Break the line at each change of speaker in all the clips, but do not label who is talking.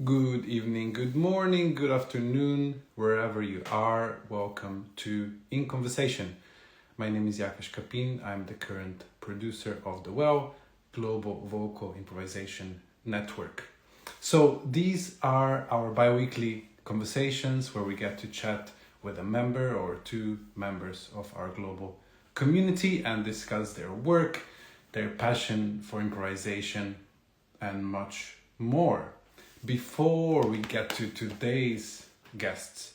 Good evening, good morning, good afternoon, wherever you are. Welcome to In Conversation. My name is Jakoš Kapin. I'm the current producer of the Global Vocal Improvisation Network. So these are our bi-weekly conversations where we get to chat with a member or two members of our global community and discuss their work, their passion for improvisation, and much more. Before we get to today's guests,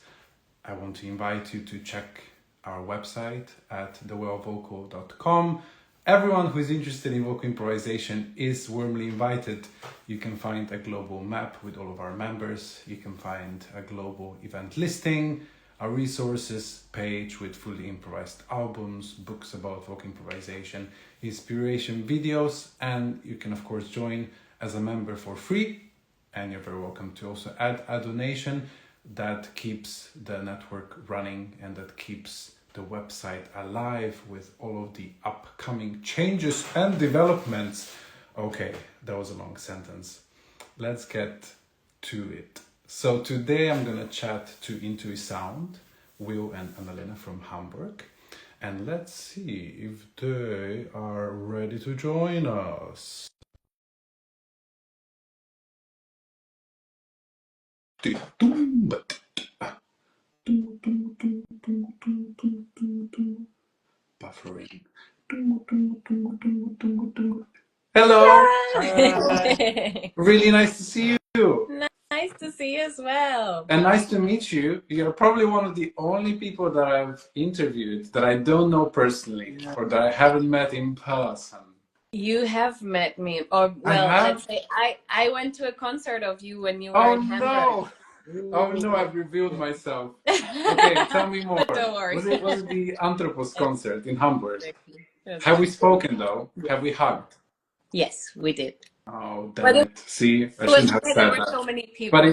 I want to invite you to check our website at thewellvocal.com. Everyone who is interested in vocal improvisation is warmly invited. You can find a global map with all of our members. You can find a global event listing, a resources page with fully improvised albums, books about vocal improvisation, inspiration videos, and you can of course join as a member for free. And you're very welcome to also add a donation that keeps the network running and that keeps the website alive with all of the upcoming changes and developments. Okay, that was a long sentence. Let's get to it. So today I'm going to chat to Intuisound, Will and Annalena from Hamburg. And let's see if they are ready to join us. Buffering. Hello. Really nice to see you.
Nice to see you as well.
And nice to meet you. You're probably one of the only people that I've interviewed that I don't know personally or that I haven't met in person.
You have met me, or well, let's say I went to a concert of you when you were in Hamburg.
Oh no, I've revealed myself. Okay, tell me more.
Don't worry.
Was it the Anthropos concert in Hamburg?
Exactly.
Have we spoken though? Have we hugged?
Yes, we did.
Oh, damn it. See, I shouldn't have said
there were
that.
so many people.
But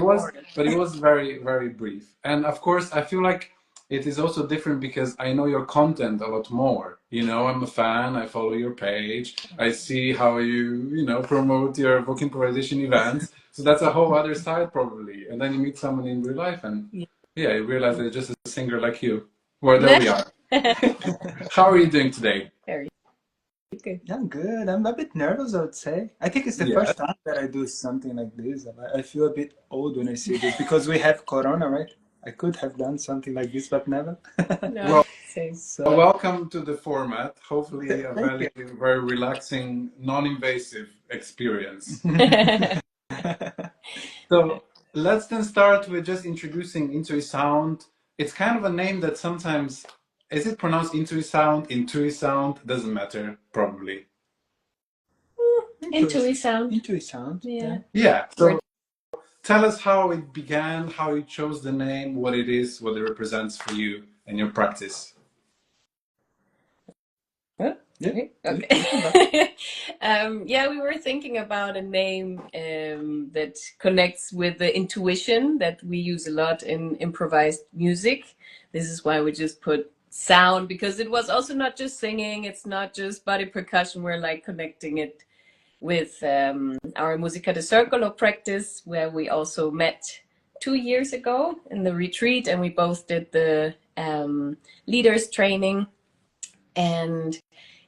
it was very, very brief. And of course, I feel like it is also different because I know your content a lot more. You know, I'm a fan. I follow your page. I see how you promote your vocal improvisation events. So that's a whole other side probably. And then you meet someone in real life and yeah, you realize they're just a singer like you. Well, there we are. How are you doing today?
Very good.
I'm good. I'm a bit nervous, I would say. I think it's the first time that I do something like this. I feel a bit old when I see this because we have Corona, right? I could have done something like this, but never.
No,
well, welcome to the format. Hopefully a very relaxing, non-invasive experience. So let's then start with just introducing Intuisound. It's kind of a name that sometimes, is it pronounced Intuisound, Intuisound? Doesn't matter, probably.
Intuisound.
Intuisound.
Yeah. So tell us how it began, how you chose the name, what it is, what it represents for you and your practice.
Okay. We were thinking about a name that connects with the intuition that we use a lot in improvised music. This is why we just put sound, because it was also not just singing, it's not just body percussion. We're like connecting it with our Musica de Circolo practice, where we also met 2 years ago in the retreat, and we both did the leaders training. And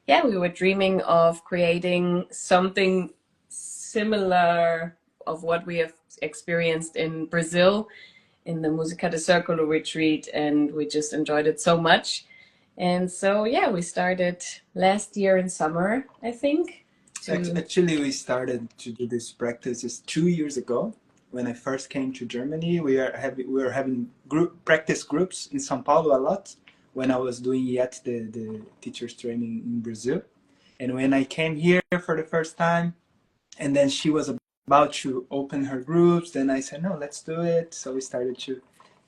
we were dreaming of creating something similar of what we have experienced in Brazil in the Musica de Circolo retreat, and we just enjoyed it so much. And so, we started last year in summer, I think.
Actually, we started to do this practice 2 years ago. When I first came to Germany, we were having practice groups in São Paulo a lot, when I was doing yet the teacher's training in Brazil. And when I came here for the first time, and then she was about to open her groups, then I said, no, let's do it. So we started to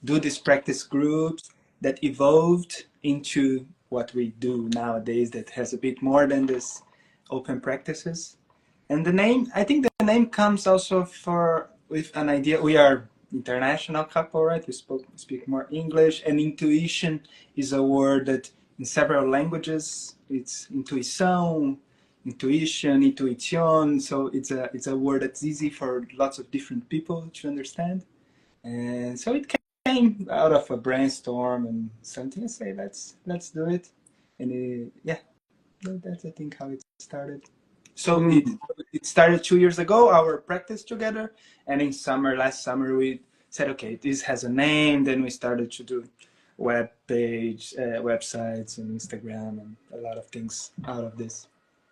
do these practice groups that evolved into what we do nowadays that has a bit more than this open practices. And the name, I think the name comes also with an idea. We are international couple, right? We speak more English, and intuition is a word that in several languages, it's intuição, intuition, intuition. So it's a word that's easy for lots of different people to understand. And so it came out of a brainstorm and something to say, let's do it. And yeah, that's I think how it started. So it started 2 years ago, our practice together, and in last summer, we said, okay, this has a name. Then we started to do websites and Instagram and a lot of things out of this.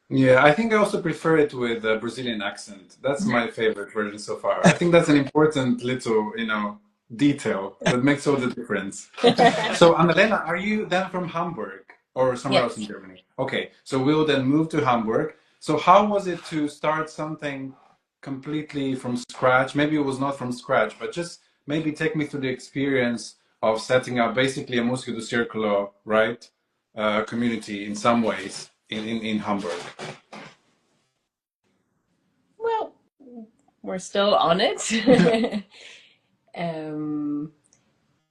Yeah, I think I also prefer it with a Brazilian accent. That's my favorite version so far. I think that's an important little, detail that makes all the difference. So, Annalena, are you then from Hamburg or somewhere else in
Yes.
Germany? Okay, so we'll then move to Hamburg. So, how was it to start something completely from scratch? Maybe it was not from scratch, but just maybe take me through the experience of setting up basically a Música do Círculo, right? Community in some ways in Hamburg.
Well, we're still on it.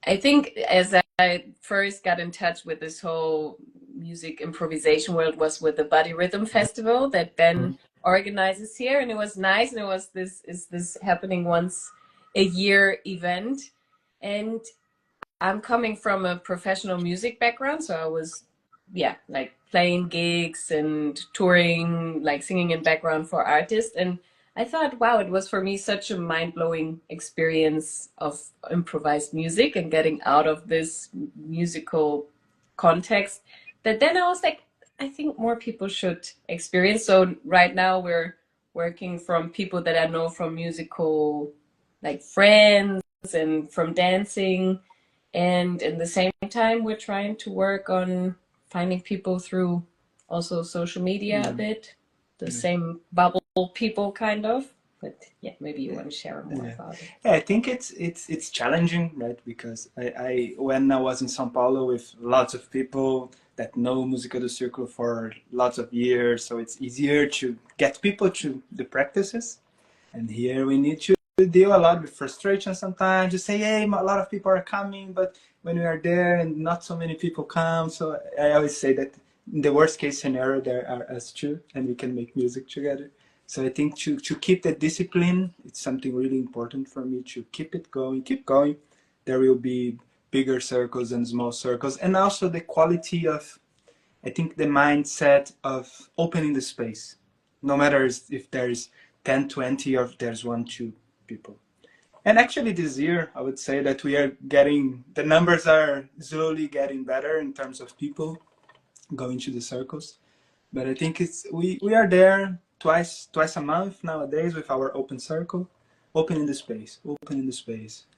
I think as I first got in touch with this whole music improvisation world was with the Body Rhythm Festival that Ben organizes here, and it was nice. And it was this happening once a year event, and I'm coming from a professional music background, so I was, yeah, like playing gigs and touring, like singing in background for artists. And I thought, wow, it was for me such a mind-blowing experience of improvised music and getting out of this musical context that then I was like, I think more people should experience. So right now we're working from people that I know from musical, like friends and from dancing, and in the same time, we're trying to work on finding people through also social media a bit, the same bubble people kind of. But yeah, maybe you want to share more about it.
Yeah, I think it's challenging, right? Because I when I was in São Paulo with lots of people that know Música do Círculo for lots of years, so it's easier to get people to the practices. And here we need to deal a lot with frustration sometimes. You say, hey, a lot of people are coming, but when we are there and not so many people come. So I always say that in the worst case scenario, there are us two and we can make music together. So I think to keep the discipline, it's something really important for me to keep it going, keep going. There will be bigger circles and small circles. And also the quality of, I think the mindset of opening the space. No matter if there's 10, 20, or if there's 1, 2 people. And actually this year, I would say that we are getting, the numbers are slowly getting better in terms of people going to the circles. But I think we are there twice a month nowadays with our open circle, opening the space.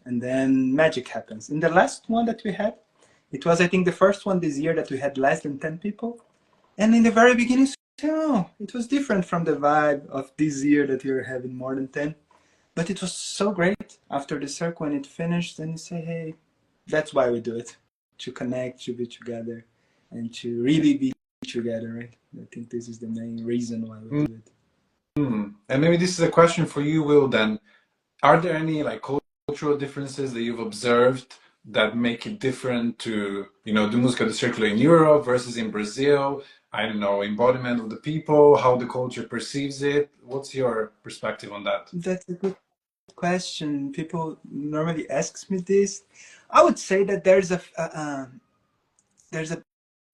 And then magic happens. In the last one that we had, it was, I think, the first one this year that we had less than 10 people. And in the very beginning, oh, it was different from the vibe of this year that we were having more than 10. But it was so great after the circle when it finished. And you say, hey, that's why we do it. To connect, to be together, and to really be together, right? I think this is the main reason why we do it.
And maybe this is a question for you, Will, then. Are there any like cultural differences that you've observed that make it different to, do música do círculo in Europe versus in Brazil? I don't know, embodiment of the people, how the culture perceives it. What's your perspective on that?
That's a good question. People normally asks me this. I would say that there's a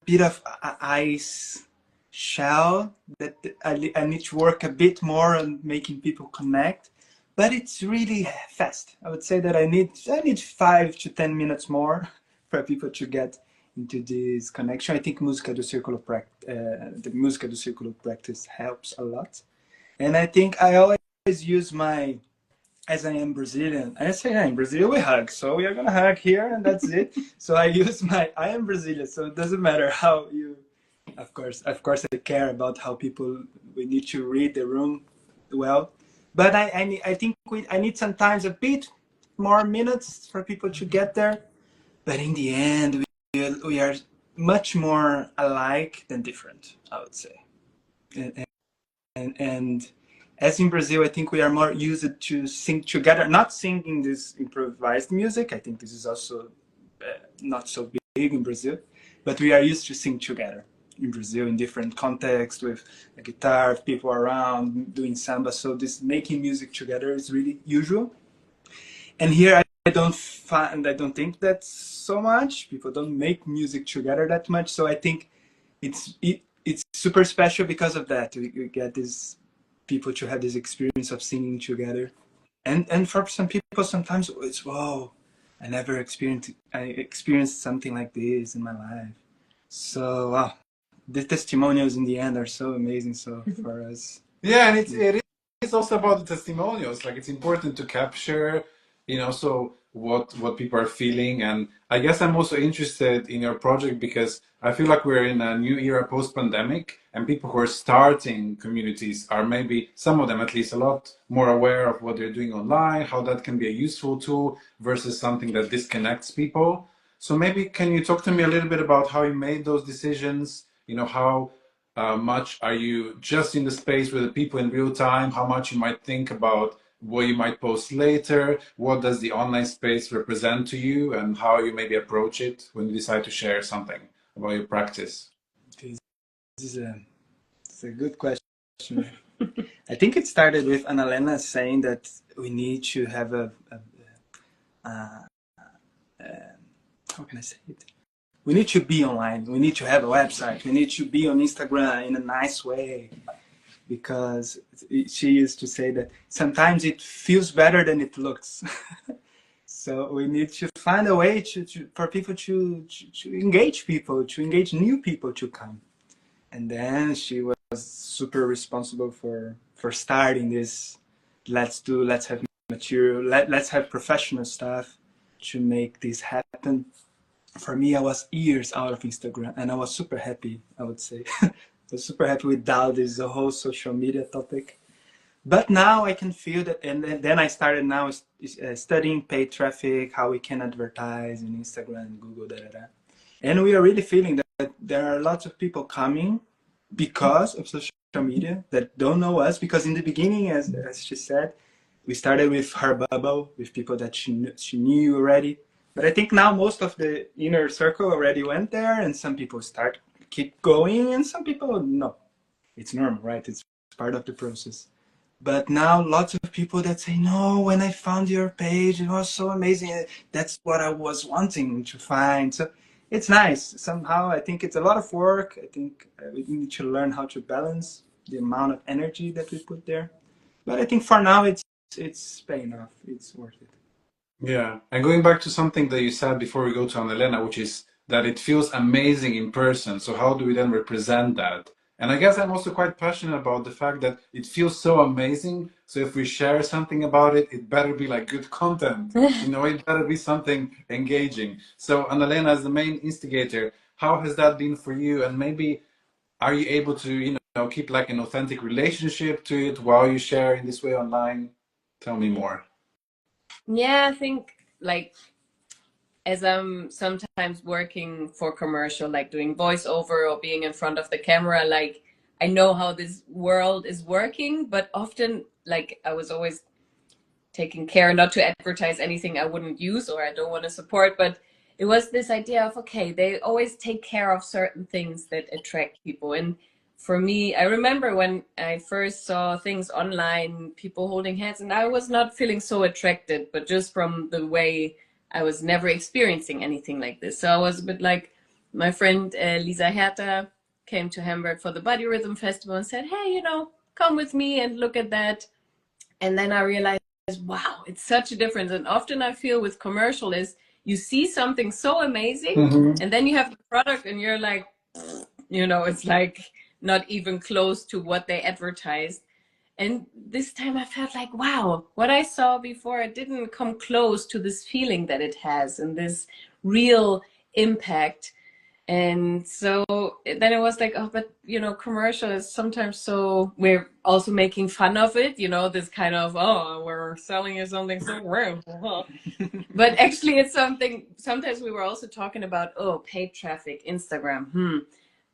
bit of ice shell that I need to work a bit more on making people connect, but it's really fast. I would say that I need 5 to 10 minutes more for people to get into this connection. I think the Música do Círculo practice helps a lot, and I think I always use my, as I am Brazilian, I say, in Brazil we hug, so we are gonna hug here and that's it. So I use I am Brazilian, so it doesn't matter how you, of course I care about how people, we need to read the room well. But I think I need sometimes a bit more minutes for people to get there. But in the end, we are much more alike than different, I would say. And as in Brazil, I think we are more used to sing together, not singing this improvised music. I think this is also not so big in Brazil, but we are used to sing together. in Brazil in different contexts with a guitar, people around doing samba. So this making music together is really usual. And here I don't think that's so much. People don't make music together that much. So I think it's super special because of that. We get these people to have this experience of singing together. And for some people sometimes it's wow, I experienced something like this in my life. So wow, the testimonials in the end are so amazing. So for us,
Yeah, and it's also about the testimonials. Like it's important to capture, so what people are feeling. And I guess I'm also interested in your project because I feel like we're in a new era post-pandemic, and people who are starting communities are maybe some of them at least a lot more aware of what they're doing online, how that can be a useful tool versus something that disconnects people. So maybe can you talk to me a little bit about how you made those decisions? How much are you just in the space with the people in real time? How much you might think about what you might post later? What does the online space represent to you, and how you maybe approach it when you decide to share something about your practice?
this is it's a good question. I think it started with Annalena saying that we need to have a how can I say it? We need to be online. We need to have a website. We need to be on Instagram in a nice way. Because she used to say that sometimes it feels better than it looks. So we need to find a way for people to engage people, to engage new people to come. And then she was super responsible for starting this. Let's have material. Let's have professional stuff to make this happen. For me, I was years out of Instagram, and I was super happy. I would say, I was super happy without this whole social media topic. But now I can feel that, and then I started now studying paid traffic, how we can advertise in Instagram, Google, da da da. And we are really feeling that there are lots of people coming because of social media that don't know us. Because in the beginning, as she said, we started with her bubble, with people that she knew already. But I think now most of the inner circle already went there, and some people keep going, and some people no. It's normal, right? It's part of the process. But now lots of people that say, no, when I found your page, it was so amazing. That's what I was wanting to find. So it's nice. Somehow I think it's a lot of work. I think we need to learn how to balance the amount of energy that we put there. But I think for now it's paying off. It's worth it.
Yeah, and going back to something that you said before we go to Annalena, which is that it feels amazing in person. So how do we then represent that? And I guess I'm also quite passionate about the fact that it feels so amazing. So if we share something about it, it better be like good content. It better be something engaging. So Annalena, as the main instigator, how has that been for you? And maybe are you able to, keep like an authentic relationship to it while you share in this way online? Tell me more.
Yeah, I think like as I'm sometimes working for commercial, like doing voiceover or being in front of the camera, like I know how this world is working, but often like I was always taking care not to advertise anything I wouldn't use or I don't want to support, but it was this idea of okay, they always take care of certain things that attract people. And for me, I remember when I first saw things online, people holding hands, and I was not feeling so attracted, but just from the way I was never experiencing anything like this. So I was a bit like my friend Lisa Herta came to Hamburg for the Body Rhythm Festival and said, hey, come with me and look at that. And then I realized, wow, it's such a difference. And often I feel with commercial is you see something so amazing and then you have the product and you're like, it's like not even close to what they advertised. And this time I felt like, wow, what I saw before, it didn't come close to this feeling that it has and this real impact. And so then it was like, oh, but commercial is sometimes so we're also making fun of it, this kind of, oh, we're selling you something so rare. But actually it's something, sometimes we were also talking about, oh, paid traffic, Instagram.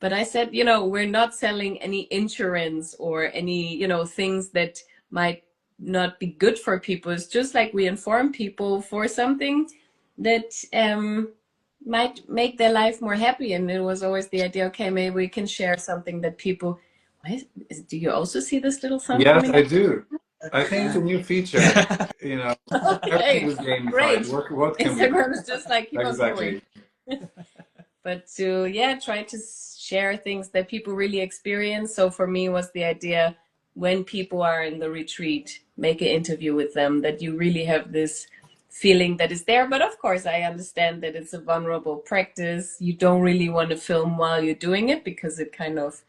But I said, we're not selling any insurance or any, things that might not be good for people. It's just like we inform people for something that might make their life more happy. And it was always the idea, okay, maybe we can share something that people, do you also see this little sun
Yes,
coming
I
up?
do. I think it's a new feature. You know, everything
Okay,
is gamified.
great.
What can we do?
Instagram is just like, keep on going.
Exactly.
But to, yeah, try to share things that people really experience. So for me was the idea, when people are in the retreat, make an interview with them, that you really have this feeling that is there. But of course, I understand that it's a vulnerable practice. You don't really want to film while you're doing it, because it kind of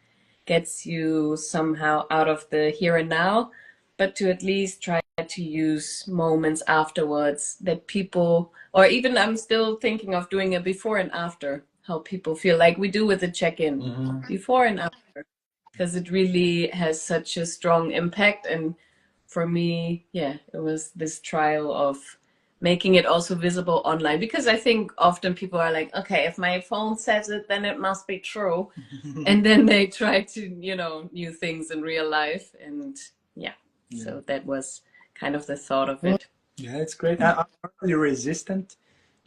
gets you somehow out of the here and now. But to at least try to use moments afterwards that people, or even I'm still thinking of doing a before and after, how people feel, like we do with the check-in,
Mhm.
before and after, because it really has such a strong impact. And for me, yeah, it was this trial of making it also visible online, because I think often people are like, okay, if my phone says it, then it must be true. And then they try to, new things in real life. And yeah, so that was kind of the thought of it.
Yeah, it's great. I'm normally resistant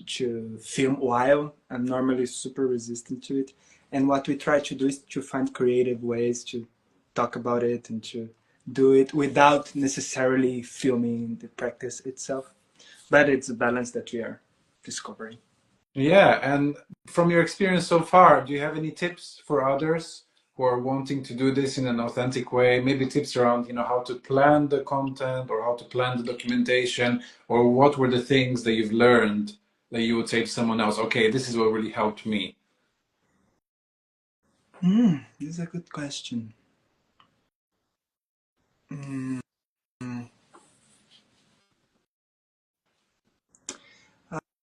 to film while. I'm normally super resistant to it. And what we try to do is to find creative ways to talk about it and to do it without necessarily filming the practice itself. But it's a balance that we are discovering.
Yeah, and from your experience so far, do you have any tips for others who are wanting to do this in an authentic way? Maybe tips around, how to plan the content or how to plan the documentation, or what were the things that you've learned that you would say to someone else, okay, this is what really helped me?
This is a good question. Mm,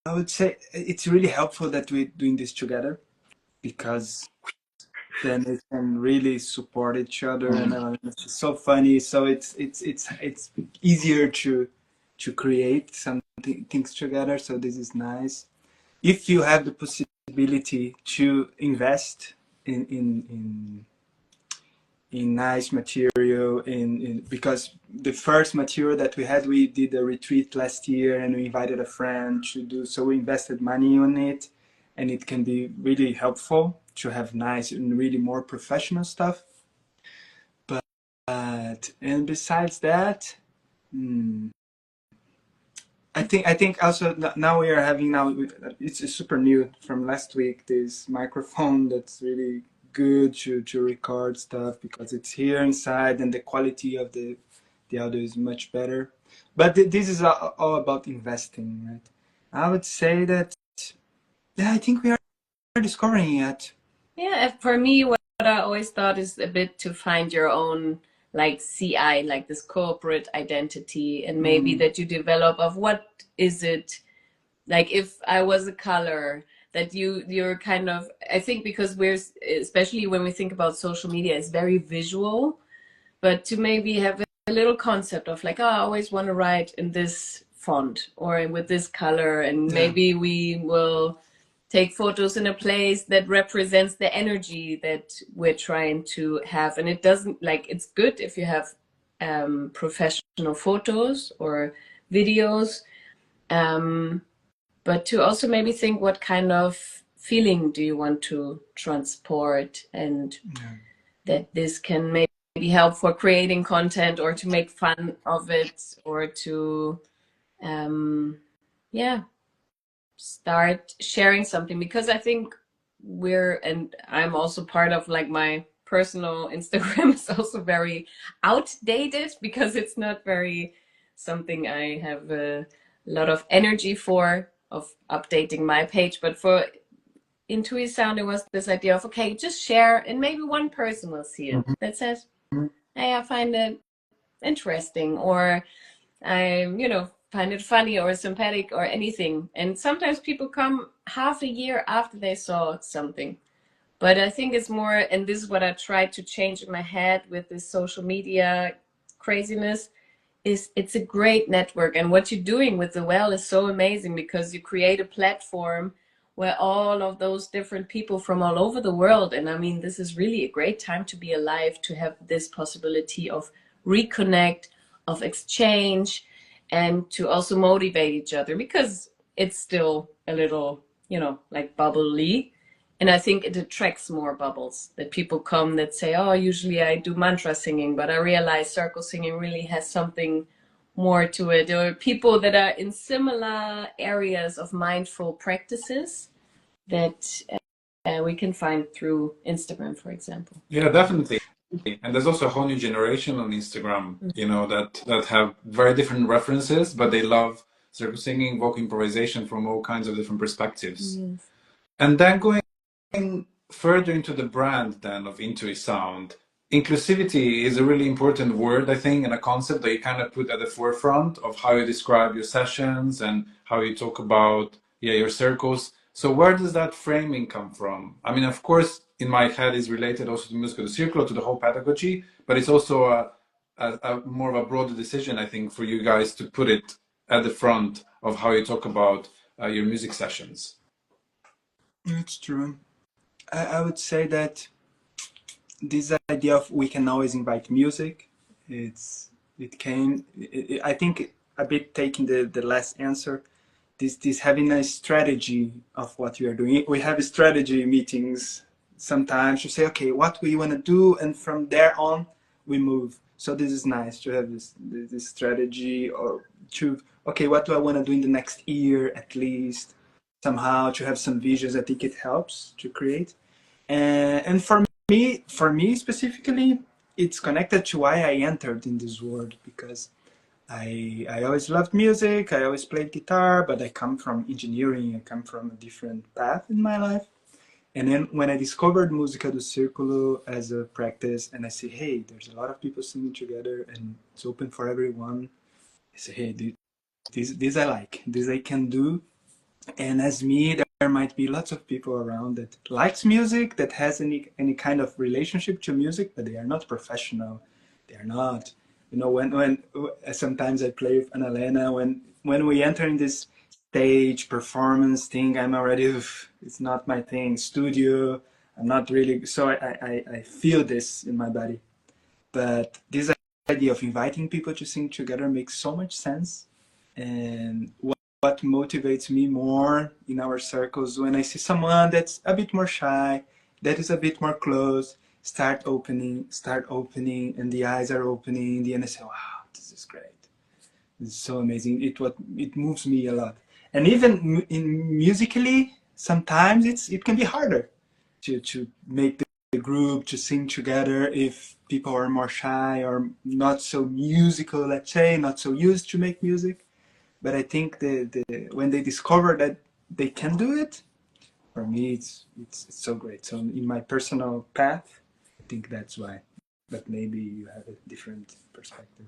I would say it's really helpful that we're doing this together, because then we can really support each other, and it's just so funny. So it's easier to create some things together. So this is nice. If you have the possibility to invest in nice material, because the first material that we had, we did a retreat last year and we invited a friend to do, so we invested money on it, and it can be really helpful to have nice and really more professional stuff. But and besides that, I think also now we are having, now it's super new from last week, this microphone that's really good to record stuff, because it's here inside and the quality of the audio is much better. But this is all about investing, right? I would say that, yeah, I think we are discovering it.
Yeah, for me, what I always thought is a bit to find your own, like, CI, like this corporate identity, and maybe that you develop of what is it, like if I was a color, that you're kind of, I think, because we're, especially when we think about social media, it's very visual, but to maybe have a little concept of like, oh, I always want to write in this font or with this color, and maybe we will take photos in a place that represents the energy that we're trying to have. And it doesn't, like, it's good if you have professional photos or videos, but to also maybe think, what kind of feeling do you want to transport, and that this can maybe help for creating content or to make fun of it, or to yeah, start sharing something. Because I think and I'm also part of, like, my personal Instagram is also very outdated, because it's not very something I have a lot of energy for, of updating my page. But for Intuisound, it was this idea of, okay, just share and maybe one person will see it that says, hey, I find it interesting, or I, find it funny or sympathetic or anything. And sometimes people come half a year after they saw something. But I think it's more, and this is what I tried to change in my head with this social media craziness, is it's a great network. And what you're doing with the Well is so amazing, because you create a platform where all of those different people from all over the world, and I mean, this is really a great time to be alive, to have this possibility of reconnect, of exchange, and to also motivate each other, because it's still a little like bubbly. And I think it attracts more bubbles, that people come that say, oh, usually I do mantra singing, but I realize circle singing really has something more to it. There are people that are in similar areas of mindful practices that we can find through Instagram, for example.
Yeah, definitely. And there's also a whole new generation on Instagram, that have very different references, but they love circle singing, vocal improvisation from all kinds of different perspectives.
Yes.
And then going further into the brand then of Intuisound, inclusivity is a really important word, I think, and a concept that you kind of put at the forefront of how you describe your sessions and how you talk about your circles. So where does that framing come from? I mean, of course, in my head is related also to musical circle, to the whole pedagogy, but it's also a more of a broader decision, I think, for you guys to put it at the front of how you talk about your music sessions.
It's true. I would say that this idea of we can always invite music, I think a bit taking the last answer, this having a strategy of what we are doing. We have strategy meetings sometimes to say, okay, what we want to do, and from there on we move. So this is nice to have this strategy, or to, okay, what do I want to do in the next year at least, somehow to have some visions. I think it helps to create. And for me specifically, it's connected to why I entered in this world, because I always loved music. I always played guitar, but I come from engineering. I come from a different path in my life. And then when I discovered Música do Círculo as a practice, and I say, hey, there's a lot of people singing together and it's open for everyone. I say, hey, this I like, this I can do. And as me, there might be lots of people around that likes music, that has any kind of relationship to music, but they are not professional. They are not, when sometimes I play with Annalena, when we enter in this stage performance thing, I'm already, it's not my thing. Studio, I'm not really, so I feel this in my body. But this idea of inviting people to sing together makes so much sense. And what motivates me more in our circles, when I see someone that's a bit more shy, that is a bit more closed, start opening, and the eyes are opening, and I say, wow, this is great. It's so amazing. It moves me a lot. And even in musically, sometimes it can be harder to make the group to sing together if people are more shy or not so musical, let's say, not so used to make music. But I think when they discover that they can do it, for me it's so great. So in my personal path, I think that's why. But maybe you have a different perspective.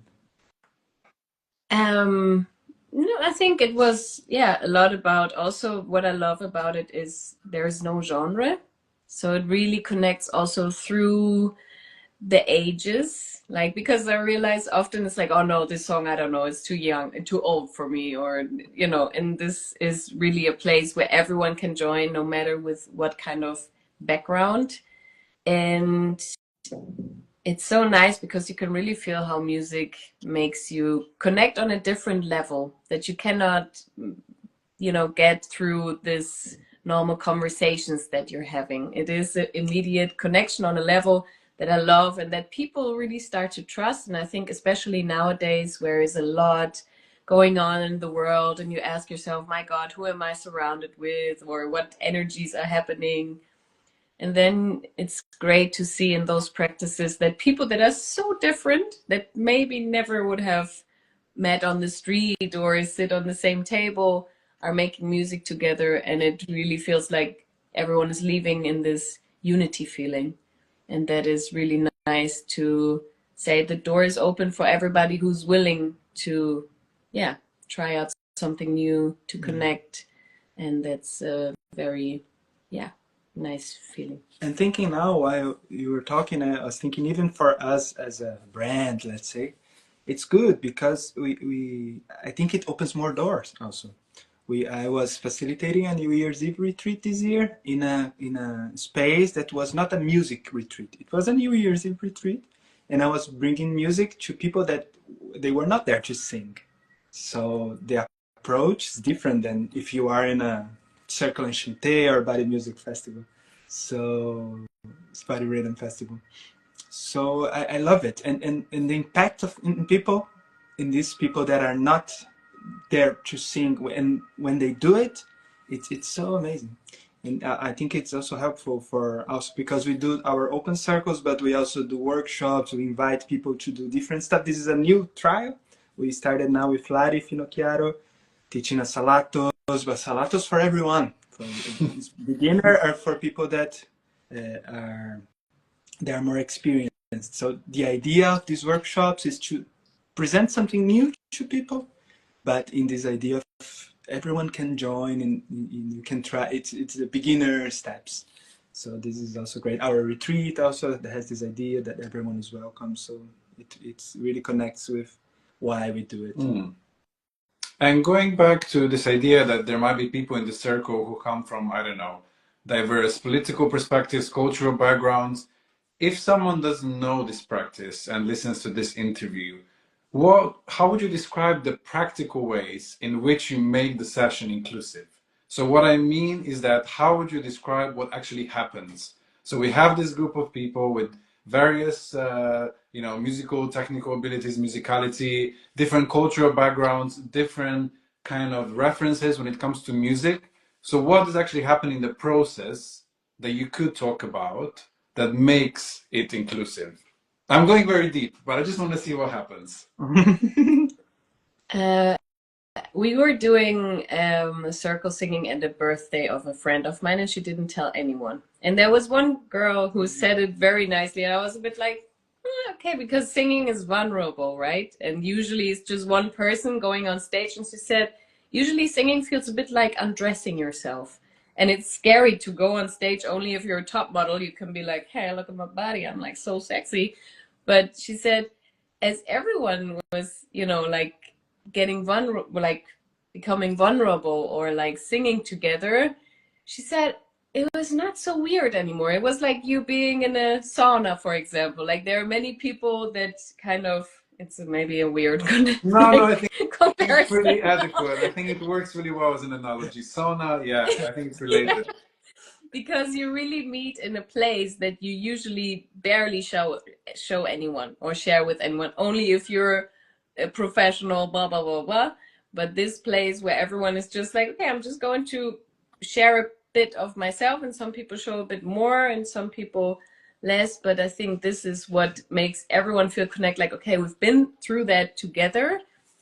No, I think it was, a lot about, also what I love about it is there is no genre. So it really connects also through the ages. Like, because I realize often it's like, oh no, this song, I don't know, it's too young and too old for me, or, and this is really a place where everyone can join, no matter with what kind of background. And it's so nice because you can really feel how music makes you connect on a different level that you cannot, get through this normal conversations that you're having. It is an immediate connection on a level that I love and that people really start to trust. And I think especially nowadays, where there's a lot going on in the world and you ask yourself, my God, who am I surrounded with, or what energies are happening? And then it's great to see in those practices that people that are so different, that maybe never would have met on the street or sit on the same table, are making music together. And it really feels like everyone is leaving in this unity feeling. And that is really nice to say the door is open for everybody who's willing to, try out something new, to connect. And that's a very, nice feeling.
And thinking now, while you were talking, I was thinking, even for us as a brand, let's say, it's good because I think it opens more doors also. I was facilitating a New Year's Eve retreat this year in a space that was not a music retreat. It was a New Year's Eve retreat, and I was bringing music to people that they were not there to sing. So the approach is different than if you are in a Circle Enchanté or Body Music Festival. So it's Body Rhythm Festival. So I love it, and the impact of in people, in these people that are not there to sing, and when they do it, it's so amazing. And I think it's also helpful for us because we do our open circles, but we also do workshops. We invite people to do different stuff. This is a new trial. We started now with Lari Finocchiaro teaching us salatos, but salatos for everyone, for beginner or for people that are they are more experienced. So the idea of these workshops is to present something new to people, but in this idea of everyone can join and you can try. It's the beginner steps. So this is also great. Our retreat also has this idea that everyone is welcome. So it really connects with why we do it.
Mm. And going back to this idea that there might be people in the circle who come from, I don't know, diverse political perspectives, cultural backgrounds. If someone doesn't know this practice and listens to this interview, how would you describe the practical ways in which you make the session inclusive? So what I mean is that how would you describe what actually happens? So we have this group of people with various, musical, technical abilities, musicality, different cultural backgrounds, different kind of references when it comes to music. So what is actually happening in the process that you could talk about that makes it inclusive? I'm going very deep, but I just want to see what happens.
We were doing circle singing at the birthday of a friend of mine, and she didn't tell anyone. And there was one girl who said it very nicely, and I was a bit like, okay, because singing is vulnerable, right? And usually it's just one person going on stage. And she said, usually singing feels a bit like undressing yourself. And it's scary to go on stage. Only if you're a top model, you can be like, hey, look at my body, I'm like so sexy. But she said, as everyone was, like getting vulnerable, like becoming vulnerable or like singing together, she said it was not so weird anymore. It was like you being in a sauna, for example. Like there are many people that kind of, it's maybe a weird
No, I think it's
comparison.
pretty adequate. I think it works really well as an analogy. Sauna, yeah, I think it's related.
Because you really meet in a place that you usually barely show anyone or share with anyone, only if you're a professional, blah blah blah blah. But this place where everyone is just like, okay, I'm just going to share a bit of myself, and some people show a bit more and some people less. But I think this is what makes everyone feel connect, like, okay, we've been through that together,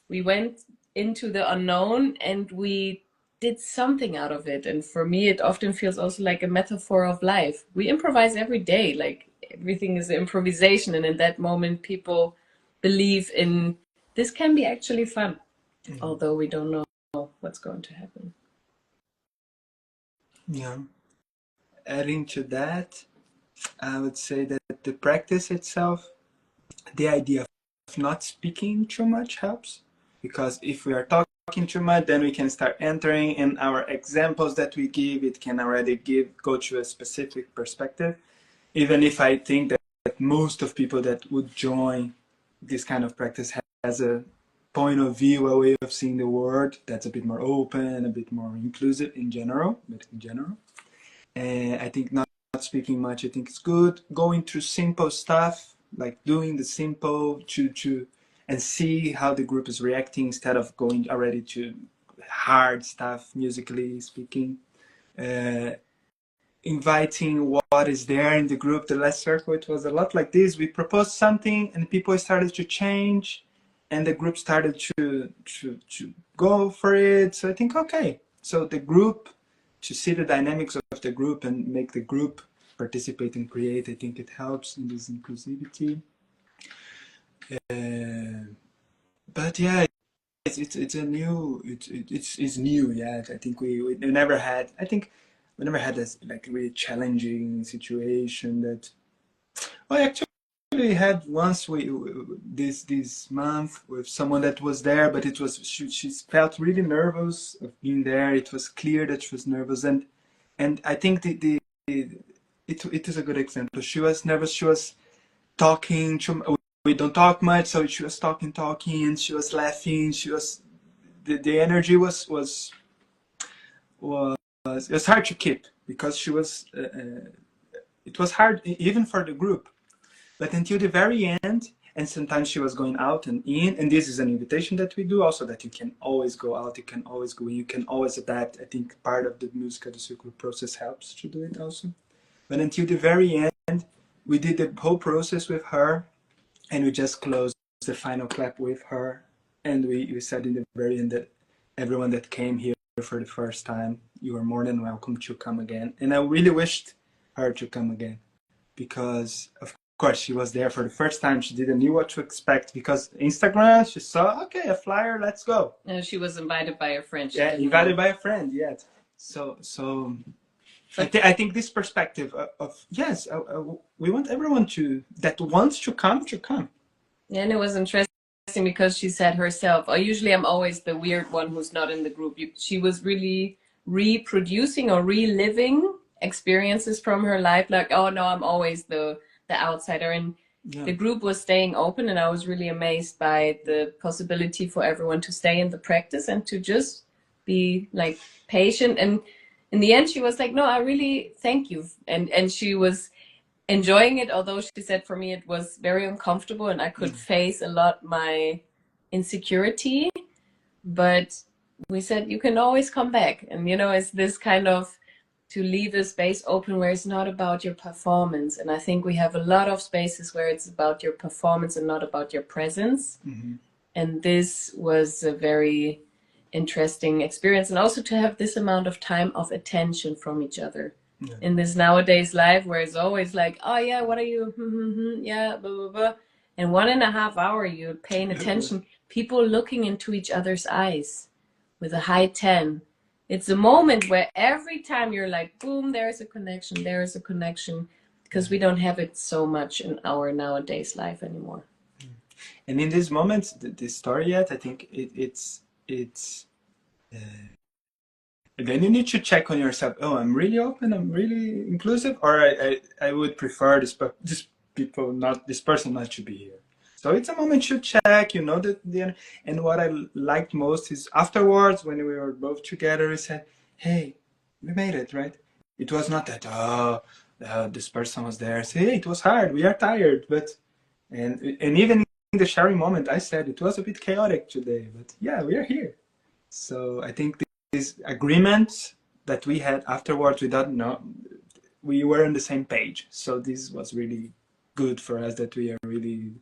we went into the unknown and we did something out of it. And for me, it often feels also like a metaphor of life. We improvise every day, like everything is improvisation. And in that moment, people believe in this can be actually fun, although we don't know what's going to happen.
Yeah. Adding to that, I would say that the practice itself, the idea of not speaking too much helps, because if we are talking too much, then we can start entering in our examples that we give. It can already go to a specific perspective, even if I think that most of people that would join this kind of practice has a point of view, a way of seeing the world that's a bit more open, a bit more inclusive in general. And I think not speaking much, I think it's good. Going through simple stuff, like doing the simple and see how the group is reacting instead of going already to hard stuff, musically speaking. Inviting what is there in the group. The last circle, it was a lot like this. We proposed something and people started to change and the group started to go for it. So I think, okay, so the group, to see the dynamics of the group and make the group participate and create, I think it helps in this inclusivity. But yeah, it's a new, it's new. Yeah, I think we never had. I think we never had this like really challenging situation that. Well, actually, we had once this month with someone that was there, but it was she felt really nervous of being there. It was clear that she was nervous, and I think it is a good example. She was nervous. She was talking. We don't talk much, so she was talking, and she was laughing. She was the energy was it was hard to keep because she was. It was hard even for the group, but until the very end. And sometimes she was going out and in, and this is an invitation that we do also, that you can always go out, you can always go in, you can always adapt. I think part of the musical circular process helps to do it also. But until the very end, we did the whole process with her, and we just closed the final clap with her. And we said in the very end that everyone that came here for the first time, you are more than welcome to come again. And I really wished her to come again because, of course, she was there for the first time. She didn't know what to expect because Instagram, she saw, okay, a flyer, let's go.
No, she was invited by a friend.
Yeah, invited by a friend, yes. So I think this perspective of yes, we want everyone that wants to come to come.
Yeah, and it was interesting because she said herself, oh, usually I'm always the weird one who's not in the group. She was really reproducing or reliving experiences from her life. Like, oh no, I'm always the outsider. And the group was staying open, and I was really amazed by the possibility for everyone to stay in the practice and to just be like patient. And in the end, she was like, no, I really thank you. And she was enjoying it, although she said for me it was very uncomfortable and I could face a lot my insecurity. But we said you can always come back, and it's this kind of to leave a space open where it's not about your performance. And I think we have a lot of spaces where it's about your performance and not about your presence. And this was a very interesting experience, and also to have this amount of time of attention from each other in this nowadays life where it's always like, oh yeah, what are you, yeah, blah blah blah, and 1.5 hours you're paying attention, people looking into each other's eyes with a high 10. It's a moment where every time you're like, boom, there's a connection, because we don't have it so much in our nowadays life anymore.
And in these moments, the story yet, I think it's then you need to check on yourself. Oh, I'm really open, I'm really inclusive, or I would prefer this person not to be here. So it's a moment to check, that and what I liked most is afterwards when we were both together, we said, hey, we made it, right? It was not that, this person was there. Say, hey, it was hard, we are tired, but and even in the sharing moment, I said it was a bit chaotic today, but yeah, we are here. So I think this agreement that we had afterwards, we were on the same page. So this was really good for us, that we are really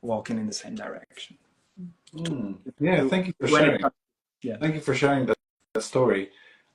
walking in the same direction.
Yeah, thank you for sharing. Thank you for sharing that story.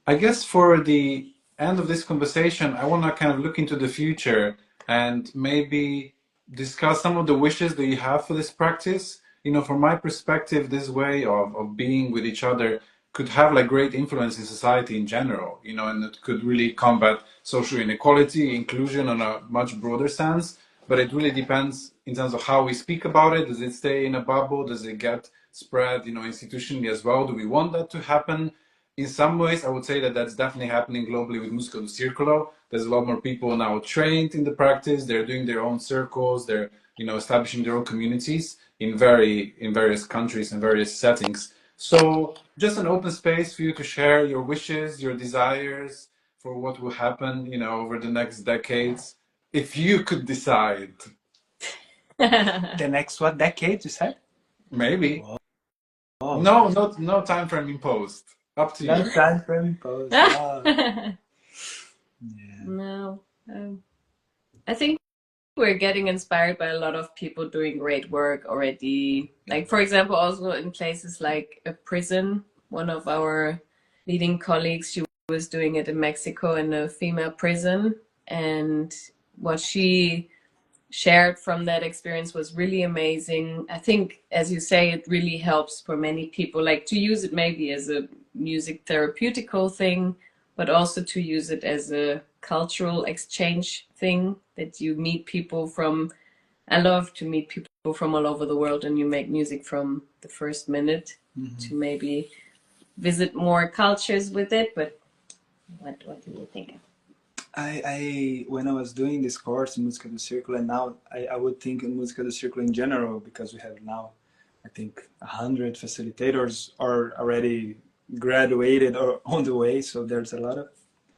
I guess for the end of this conversation, I want to kind of look into the future and maybe discuss some of the wishes that you have for this practice. From my perspective, this way of being with each other could have like great influence in society in general, and it could really combat social inequality, inclusion on a much broader sense. But it really depends in terms of how we speak about it. Does it stay in a bubble? Does it get spread, institutionally as well? Do we want that to happen? In some ways, I would say that that's definitely happening globally with Musica do Circolo. There's a lot more people now trained in the practice. They're doing their own circles. They're, establishing their own communities in various countries and various settings. So just an open space for you to share your wishes, your desires for what will happen, over the next decades. If you could decide.
The next what decade, you said?
Maybe.
Oh.
No time frame imposed. Up to you.
No time frame imposed.
Yeah. No. I think we're getting inspired by a lot of people doing great work already. Like, for example, also in places like a prison. One of our leading colleagues, she was doing it in Mexico in a female prison. And what she shared from that experience was really amazing. I think, as you say, it really helps for many people, like to use it maybe as a music therapeutical thing, but also to use it as a cultural exchange thing, that you meet people from, I love to meet people from all over the world, and you make music from the first minute to maybe visit more cultures with it. But what do you think?
I when I was doing this course in Música do Círculo, and now I would think in Música do Círculo in general, because we have now, I think, 100 facilitators are already graduated or on the way, so there's a lot of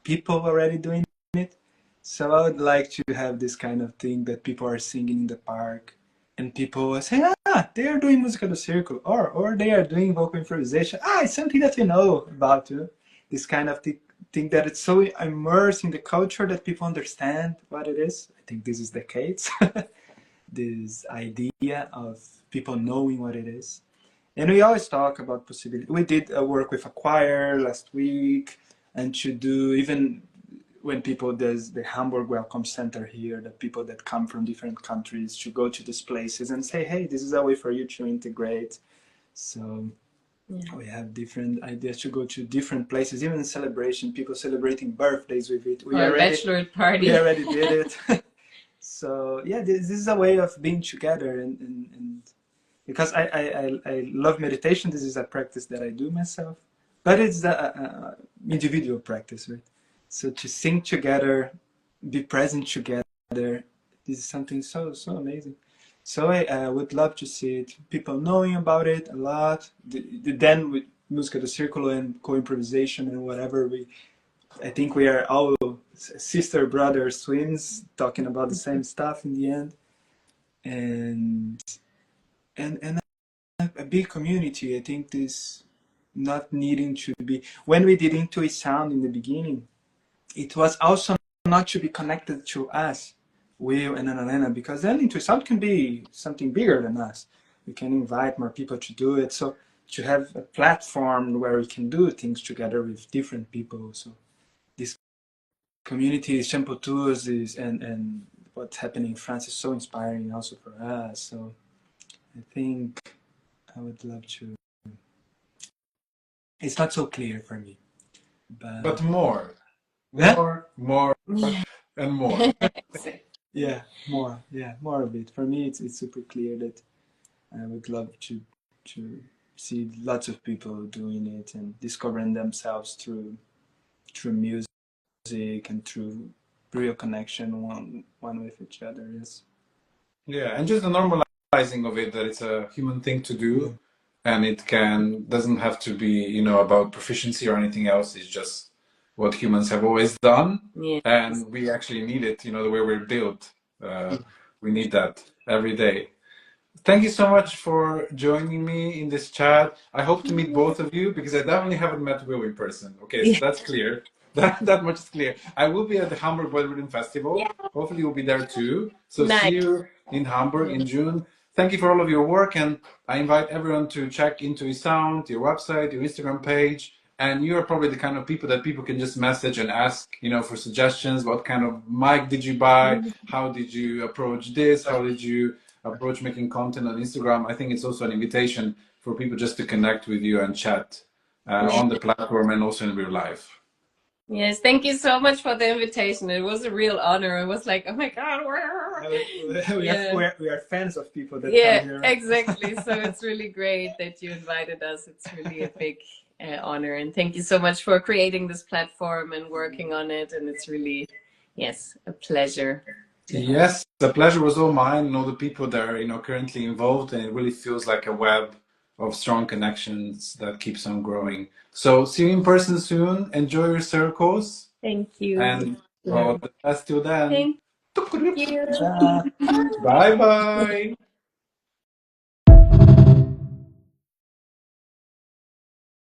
people already doing it. So I would like to have this kind of thing that people are singing in the park and people are saying, ah, they are doing Música do Círculo, or they are doing vocal improvisation. Ah, it's something that you know about, you know? This kind of thing that it's so immersed in the culture that people understand what it is. I think this is the case. This idea of people knowing what it is. And we always talk about possibility. We did work with a choir last week, and to do even when people there's the Hamburg Welcome Center here, the people that come from different countries to go to these places and say, hey, this is a way for you to integrate. So we have different ideas to go to different places, even in celebration, people celebrating birthdays with it.
Or a bachelorette party.
We already did it. So yeah, this is a way of being together and because I love meditation. This is a practice that I do myself, but it's a individual practice, right? So to sing together, be present together, this is something so amazing. So I would love to see it, people knowing about it a lot. Then with Música do Círculo and co-improvisation and whatever, I think we are all sister, brothers, twins, talking about the same stuff in the end. And a big community. I think this not needing to be, when we did Intuisound in the beginning, it was also not to be connected to us, Will and Annalena, because then Intuisound can be something bigger than us. We can invite more people to do it. So to have a platform where we can do things together with different people. So this community, Shampoo Tours is, and what's happening in France is so inspiring also for us. So I think I would love to. It's not so clear for me,
But more,
yeah,
and more.
yeah, more of it. For me, it's super clear that I would love to see lots of people doing it and discovering themselves through music and through real connection one with each other. Yes.
Yeah, and just the normalizing of it that it's a human thing to do, and it doesn't have to be, about proficiency or anything else. It's just what humans have always done,
Yeah.
and we actually need it, the way we're built. We need that every day. Thank you so much for joining me in this chat. I hope to meet both of you because I definitely haven't met Will in person. Okay, so that's clear. That much is clear. I will be at the Hamburg Bodybuilding Festival.
Yeah.
Hopefully you'll be there too. So
Nice.
see you in Hamburg in June. Thank you for all of your work, and I invite everyone to check Intuisound, your website, your Instagram page. And you are probably the kind of people that people can just message and ask, for suggestions. What kind of mic did you buy? How did you approach this? How did you approach making content on Instagram? I think it's also an invitation for people just to connect with you and chat on the platform and also in real life.
Yes, thank you so much for the invitation. It was a real honor. It was like, oh my God,
we are fans of people that
come
here.
Exactly. So it's really great that you invited us. It's really a big honor. And thank you so much for creating this platform and working on it. And it's really, yes, a pleasure.
Yes, the pleasure was all mine and all the people that are, currently involved, and it really feels like a web of strong connections that keeps on growing. So see you in person soon. Enjoy your circles.
Thank you.
And all the best till then.
Thank you.
Bye.
Bye bye.